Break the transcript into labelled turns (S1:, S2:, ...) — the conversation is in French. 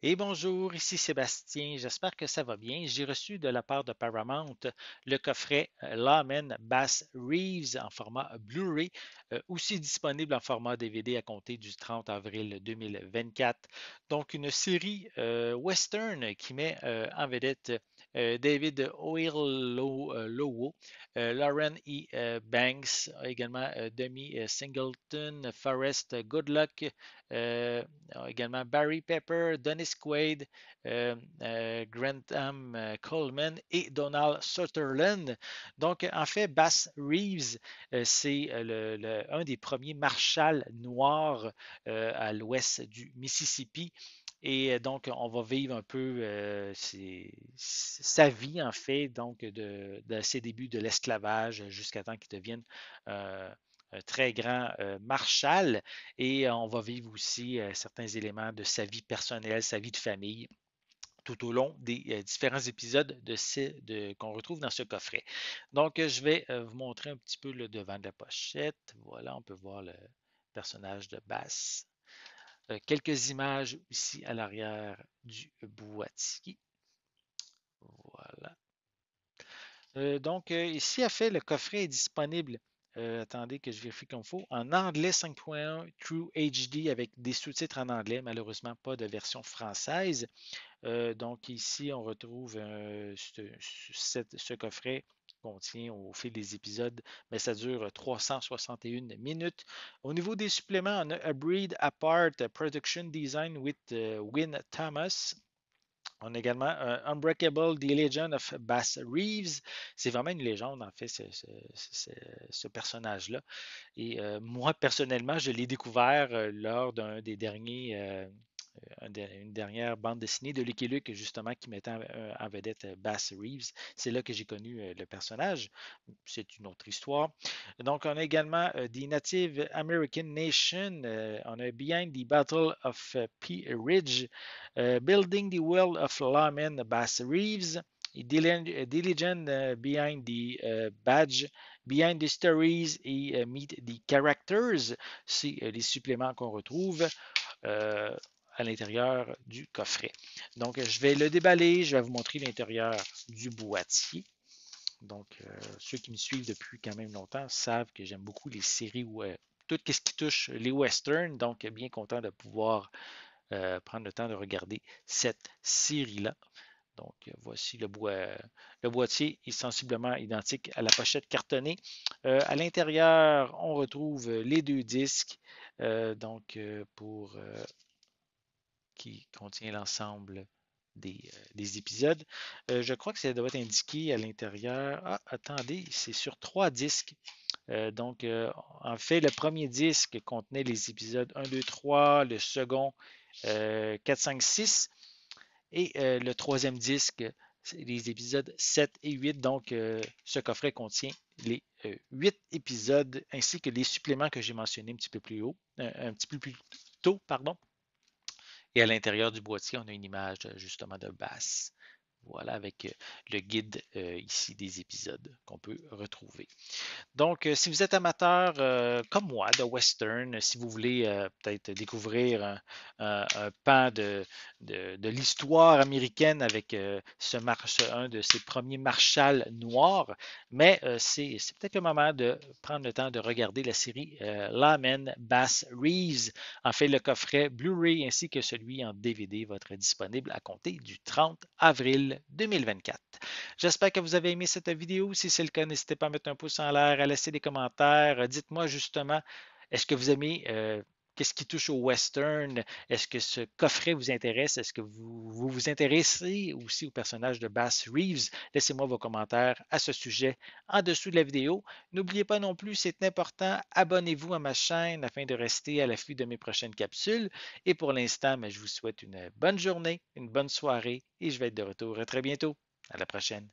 S1: Et bonjour, ici Sébastien, j'espère que ça va bien. J'ai reçu de la part de Paramount le coffret Lawman Bass Reeves en format Blu-ray, aussi disponible en format DVD à compter du 30 avril 2024. Donc une série western qui met en vedette David Oyelowo, Lauren E. Banks, également Demi Singleton, Forrest Goodluck, euh, également Barry Pepper, Dennis Quaid, Grantham Coleman et Donald Sutherland. Donc, en fait, Bass Reeves, c'est un des premiers marshals noirs à l'ouest du Mississippi. Et donc, on va vivre un peu sa vie, en fait, donc de ses débuts de l'esclavage jusqu'à temps qu'il devienne euh, un très grand marshal. Et on va vivre aussi certains éléments de sa vie personnelle, sa vie de famille, tout au long des différents épisodes qu'on retrouve dans ce coffret. Donc, je vais vous montrer un petit peu le devant de la pochette. Voilà, on peut voir le personnage de Bass. Quelques images ici à l'arrière du boîtier. Voilà. Donc, ici, à fait, le coffret est disponible. Attendez que je vérifie comme il faut. En anglais 5.1 True HD avec des sous-titres en anglais, malheureusement pas de version française. Donc ici, on retrouve ce coffret contient au fil des épisodes, mais ça dure 361 minutes. Au niveau des suppléments, on a A Breed Apart Production Design with Win Thomas. On a également Unbreakable, The Legend of Bass Reeves. C'est vraiment une légende, en fait, ce personnage-là. Et moi, personnellement, je l'ai découvert lors d'un des derniers une dernière bande dessinée de Lucky Luke, justement, qui mettait en vedette Bass Reeves. C'est là que j'ai connu le personnage. C'est une autre histoire. Donc, on a également The Native American Nation. On a Behind the Battle of Pea Ridge, Building the World of Lawman Bass Reeves. Diligent Behind the Badge, Behind the Stories et Meet the Characters. C'est les suppléments qu'on retrouve. Euh, à l'intérieur du coffret. Donc, je vais le déballer, je vais vous montrer l'intérieur du boîtier. Donc, ceux qui me suivent depuis quand même longtemps savent que j'aime beaucoup les séries où tout ce qui touche les westerns. Donc, bien content de pouvoir prendre le temps de regarder cette série-là. Donc, voici le boîtier est sensiblement identique à la pochette cartonnée. À l'intérieur, on retrouve les deux disques. Pour qui contient l'ensemble des épisodes. Je crois que ça doit être indiqué à l'intérieur. Ah, attendez, c'est sur trois disques. En fait, le premier disque contenait les épisodes 1, 2, 3, le second 4, 5, 6, et le troisième disque, c'est les épisodes 7 et 8. Donc, ce coffret contient les 8 épisodes ainsi que les suppléments que j'ai mentionnés un petit peu plus haut, un petit peu plus tôt, pardon. Et à l'intérieur du boîtier, on a une image justement de basse. Voilà, avec le guide ici des épisodes qu'on peut retrouver. Donc, si vous êtes amateur comme moi de western, si vous voulez peut-être découvrir un pan de l'histoire américaine avec un de ces premiers marshals noirs, mais c'est peut-être le moment de prendre le temps de regarder la série Lawman Bass Reeves. En fait, le coffret Blu-ray ainsi que celui en DVD va être disponible à compter du 30 avril 2024. J'espère que vous avez aimé cette vidéo. Si c'est le cas, n'hésitez pas à mettre un pouce en l'air, à laisser des commentaires. Dites-moi justement, est-ce que vous aimez qu'est-ce qui touche au western? Est-ce que ce coffret vous intéresse? Est-ce que vous intéressez aussi au personnage de Bass Reeves? Laissez-moi vos commentaires à ce sujet en dessous de la vidéo. N'oubliez pas non plus, c'est important, abonnez-vous à ma chaîne afin de rester à l'affût de mes prochaines capsules. Et pour l'instant, je vous souhaite une bonne journée, une bonne soirée et je vais être de retour très bientôt. À la prochaine.